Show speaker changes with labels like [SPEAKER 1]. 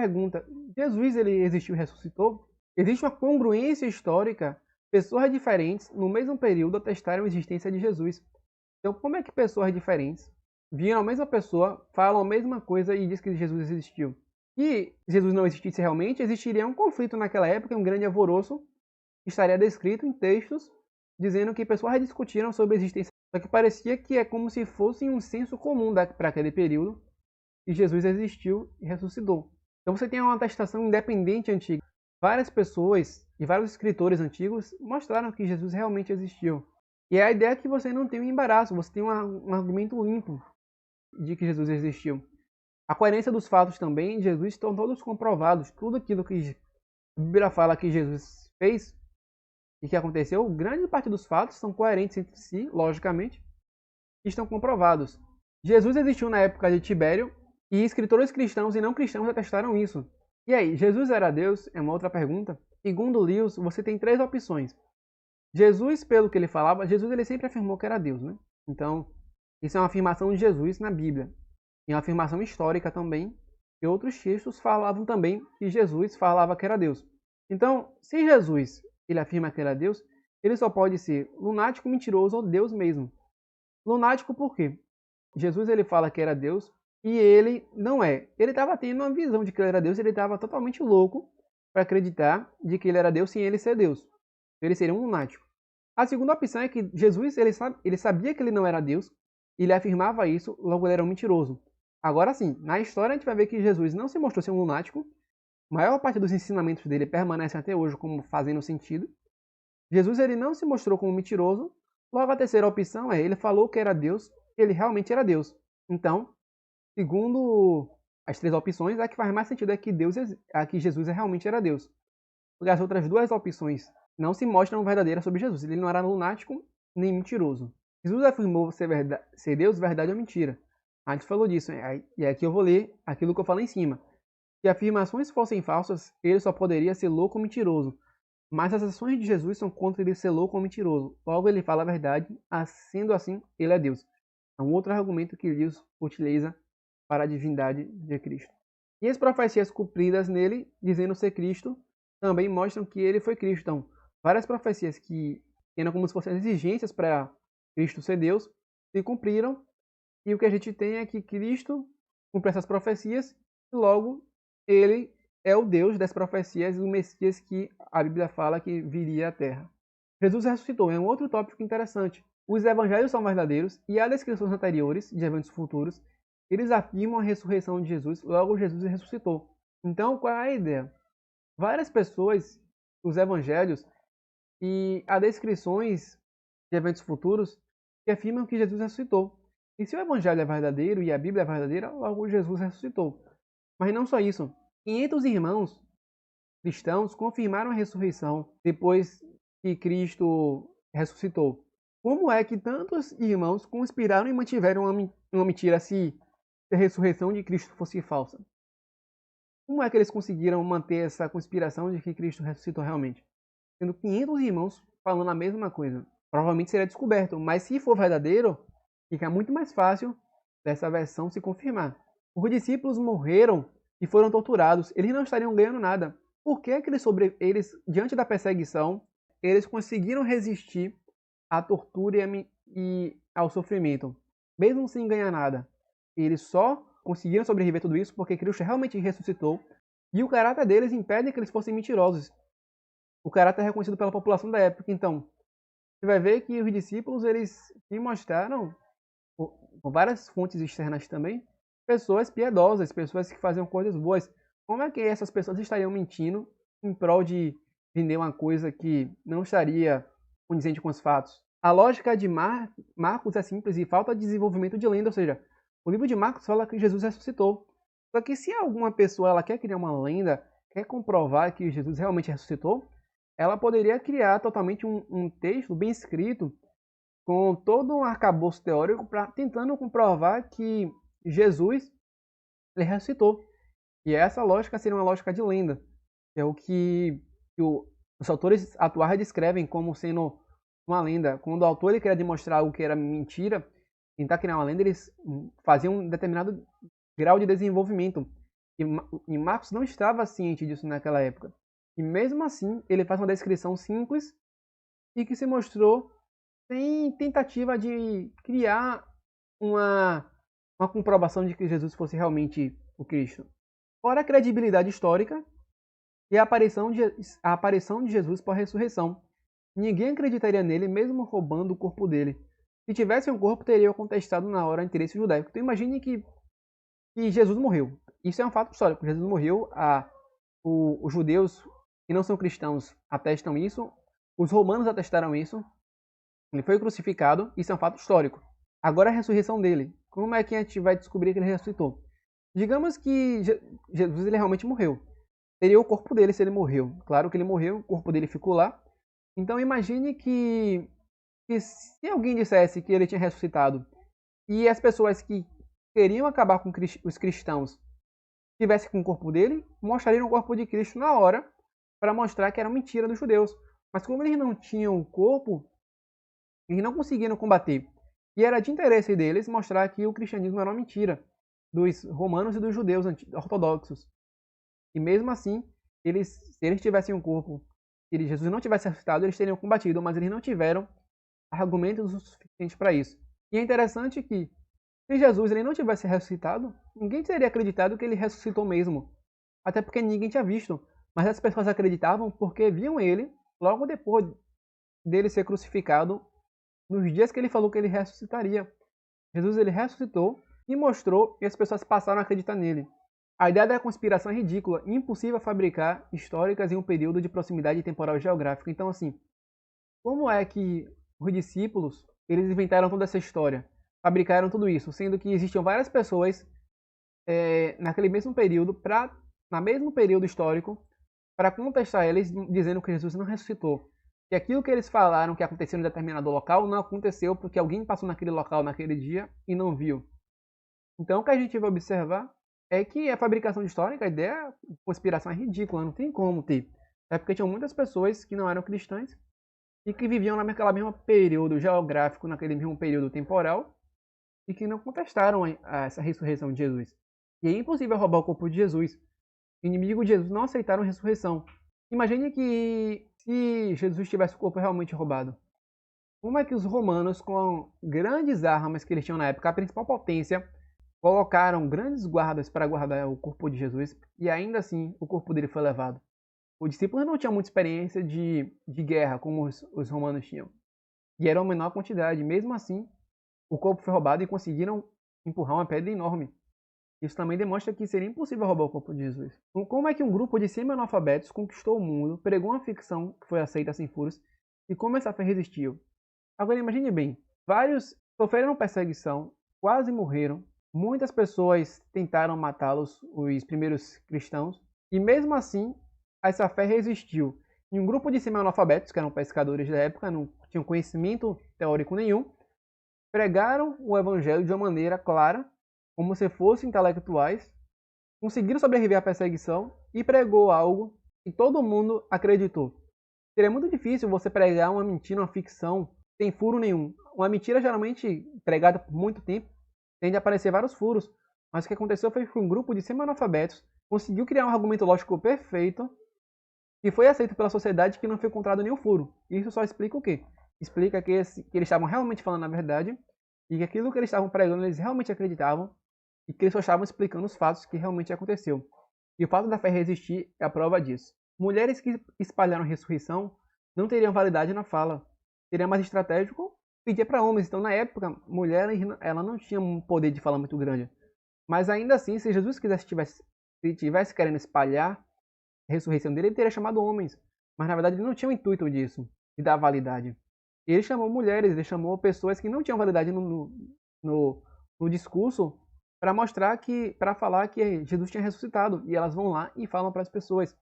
[SPEAKER 1] pergunta: Jesus ele existiu e ressuscitou? Existe uma congruência histórica? Pessoas diferentes, no mesmo período, atestaram a existência de Jesus. Então, como é que pessoas diferentes viram a mesma pessoa, falam a mesma coisa e diz que Jesus existiu? Se Jesus não existisse realmente, existiria um conflito naquela época, um grande alvoroço, estaria descrito em textos dizendo que pessoas discutiram sobre a existência. Só que parecia que é como se fosse um senso comum para aquele período, que Jesus existiu e ressuscitou. Então você tem uma atestação independente antiga. Várias pessoas e vários escritores antigos mostraram que Jesus realmente existiu. E a ideia é que você não tem um embaraço, você tem um argumento limpo de que Jesus existiu. A coerência dos fatos também, Jesus, estão todos comprovados. Tudo aquilo que a Bíblia fala que Jesus fez e que aconteceu, grande parte dos fatos são coerentes entre si, logicamente, e estão comprovados. Jesus existiu na época de Tibério e escritores cristãos e não cristãos atestaram isso. E aí, Jesus era Deus? É uma outra pergunta. Segundo Lewis, você tem 3 opções. Jesus, pelo que ele falava, Jesus ele sempre afirmou que era Deus, né? Então, isso é uma afirmação de Jesus na Bíblia. E uma afirmação histórica também, que outros textos falavam também que Jesus falava que era Deus. Então, se Jesus ele afirma que era Deus, ele só pode ser lunático, mentiroso ou Deus mesmo. Lunático por quê? Jesus ele fala que era Deus e ele não é. Ele estava tendo uma visão de que ele era Deus, ele estava totalmente louco para acreditar de que ele era Deus sem ele ser Deus. Ele seria um lunático. A segunda opção é que Jesus ele sabia que ele não era Deus, e ele afirmava isso, logo ele era um mentiroso. Agora sim, na história a gente vai ver que Jesus não se mostrou ser um lunático, a maior parte dos ensinamentos dele permanecem até hoje como fazendo sentido. Jesus ele não se mostrou como mentiroso, logo a terceira opção é, ele falou que era Deus, ele realmente era Deus. Então, segundo as 3 opções, a que faz mais sentido é que Jesus realmente era Deus. Porque as outras 2 opções não se mostram verdadeiras sobre Jesus. Ele não era lunático nem mentiroso. Jesus afirmou ser Deus, verdade ou mentira. A gente falou disso, e aqui eu vou ler aquilo que eu falei em cima. Se afirmações fossem falsas, ele só poderia ser louco ou mentiroso. Mas as ações de Jesus são contra ele ser louco ou mentiroso. Logo ele fala a verdade, sendo assim, ele é Deus. É um outro argumento que Lewis utiliza para a divindade de Cristo. E as profecias cumpridas nele, dizendo ser Cristo, também mostram que ele foi Cristo. Então, várias profecias que eram como se fossem exigências para Cristo ser Deus, se cumpriram. E o que a gente tem é que Cristo cumpre essas profecias e logo ele é o Deus das profecias e o Messias que a Bíblia fala que viria à Terra. Jesus ressuscitou, é um outro tópico interessante. Os evangelhos são verdadeiros e as descrições anteriores de eventos futuros, eles afirmam a ressurreição de Jesus, logo Jesus ressuscitou. Então, qual é a ideia? Várias pessoas, os evangelhos e as descrições de eventos futuros que afirmam que Jesus ressuscitou. E se o evangelho é verdadeiro e a Bíblia é verdadeira, logo Jesus ressuscitou. Mas não só isso. 500 irmãos cristãos confirmaram a ressurreição depois que Cristo ressuscitou. Como é que tantos irmãos conspiraram e mantiveram uma mentira se a ressurreição de Cristo fosse falsa? Como é que eles conseguiram manter essa conspiração de que Cristo ressuscitou realmente? Tendo 500 irmãos falando a mesma coisa. Provavelmente seria descoberto, mas se for verdadeiro, fica muito mais fácil dessa versão se confirmar. Os discípulos morreram e foram torturados, eles não estariam ganhando nada. Por que eles, diante da perseguição, eles conseguiram resistir à tortura e ao sofrimento, mesmo sem ganhar nada? Eles só conseguiram sobreviver a tudo isso porque Cristo realmente ressuscitou e o caráter deles impede que eles fossem mentirosos. O caráter é reconhecido pela população da época. Então, você vai ver que os discípulos eles se mostraram, com várias fontes externas também, pessoas piedosas, pessoas que faziam coisas boas. Como é que essas pessoas estariam mentindo em prol de vender uma coisa que não estaria condizente com os fatos? A lógica de Marcos é simples e falta desenvolvimento de lenda, ou seja, o livro de Marcos fala que Jesus ressuscitou. Só que se alguma pessoa ela quer criar uma lenda, quer comprovar que Jesus realmente ressuscitou, ela poderia criar totalmente um texto bem escrito, com todo um arcabouço teórico, tentando comprovar que Jesus ele ressuscitou. E essa lógica seria uma lógica de lenda. É o que os autores atuais descrevem como sendo uma lenda. Quando o autor ele queria demonstrar algo que era mentira, tentar criar uma lenda, eles faziam um determinado grau de desenvolvimento. E Marcos não estava ciente disso naquela época. E mesmo assim, ele faz uma descrição simples e que se mostrou sem tentativa de criar uma, uma comprovação de que Jesus fosse realmente o Cristo. Fora a credibilidade histórica e a aparição de Jesus pós-ressurreição. Ninguém acreditaria nele, mesmo roubando o corpo dele. Se tivesse um corpo, teria contestado na hora o interesse judaico. Então imagine que Jesus morreu. Isso é um fato histórico. Jesus morreu. Os judeus que não são cristãos atestam isso. Os romanos atestaram isso. Ele foi crucificado. Isso é um fato histórico. Agora a ressurreição dele. Como é que a gente vai descobrir que ele ressuscitou? Digamos que Jesus ele realmente morreu. Teria o corpo dele se ele morreu. Claro que ele morreu, o corpo dele ficou lá. Então imagine que se alguém dissesse que ele tinha ressuscitado e as pessoas que queriam acabar com os cristãos tivessem com o corpo dele, mostrariam o corpo de Cristo na hora para mostrar que era mentira dos judeus. Mas como eles não tinham o corpo, eles não conseguiram combater. E era de interesse deles mostrar que o cristianismo era uma mentira dos romanos e dos judeus ortodoxos. E mesmo assim, se eles tivessem um corpo, se Jesus não tivesse ressuscitado, eles teriam combatido, mas eles não tiveram argumentos o suficiente para isso. E é interessante que, se Jesus ele não tivesse ressuscitado, ninguém teria acreditado que ele ressuscitou mesmo. Até porque ninguém tinha visto. Mas as pessoas acreditavam porque viam ele logo depois dele ser crucificado, nos dias que ele falou que ele ressuscitaria. Jesus ele ressuscitou e mostrou, e as pessoas passaram a acreditar nele. A ideia da conspiração é ridícula e impossível a fabricar históricas em um período de proximidade temporal e geográfica. Então, assim, como é que os discípulos eles inventaram toda essa história? Fabricaram tudo isso, sendo que existiam várias pessoas naquele mesmo período, no mesmo período histórico, para contestar eles, dizendo que Jesus não ressuscitou. Que aquilo que eles falaram que aconteceu em determinado local não aconteceu porque alguém passou naquele local naquele dia e não viu. Então, o que a gente vai observar é que a fabricação de história, a ideia de conspiração é ridícula, não tem como ter. É porque tinham muitas pessoas que não eram cristãs e que viviam naquele mesmo período geográfico, naquele mesmo período temporal, e que não contestaram essa ressurreição de Jesus. E é impossível roubar o corpo de Jesus. Inimigos de Jesus não aceitaram a ressurreição. Imagine que se Jesus tivesse o corpo realmente roubado, como é que os romanos, com grandes armas que eles tinham na época, a principal potência, colocaram grandes guardas para guardar o corpo de Jesus e ainda assim o corpo dele foi levado? Os discípulos não tinham muita experiência de guerra como os romanos tinham. E era uma menor quantidade. Mesmo assim, o corpo foi roubado e conseguiram empurrar uma pedra enorme. Isso também demonstra que seria impossível roubar o corpo de Jesus. Como é que um grupo de semi-analfabetos conquistou o mundo, pregou uma ficção que foi aceita sem furos, e como essa fé resistiu? Agora imagine bem, vários sofreram perseguição, quase morreram, muitas pessoas tentaram matá-los, os primeiros cristãos, e mesmo assim, essa fé resistiu. E um grupo de semi-analfabetos, que eram pescadores da época, não tinham conhecimento teórico nenhum, pregaram o evangelho de uma maneira clara, como se fossem intelectuais, conseguiram sobreviver à perseguição e pregou algo que todo mundo acreditou. Seria muito difícil você pregar uma mentira, uma ficção, sem furo nenhum. Uma mentira, geralmente, pregada por muito tempo, tende a aparecer vários furos. Mas o que aconteceu foi que um grupo de semi-analfabetos conseguiu criar um argumento lógico perfeito e foi aceito pela sociedade que não foi encontrado nenhum furo. Isso só explica o quê? Explica que eles estavam realmente falando a verdade e que aquilo que eles estavam pregando eles realmente acreditavam e que eles só estavam explicando os fatos que realmente aconteceu. E o fato da fé resistir é a prova disso. Mulheres que espalharam a ressurreição não teriam validade na fala. Seria mais estratégico pedir para homens. Então, na época, mulher ela não tinha um poder de fala muito grande. Mas ainda assim, se Jesus tivesse querendo espalhar a ressurreição dele, ele teria chamado homens. Mas na verdade ele não tinha o intuito disso, de dar validade. Ele chamou mulheres, ele chamou pessoas que não tinham validade no discurso para falar que Jesus tinha ressuscitado. E elas vão lá e falam para as pessoas.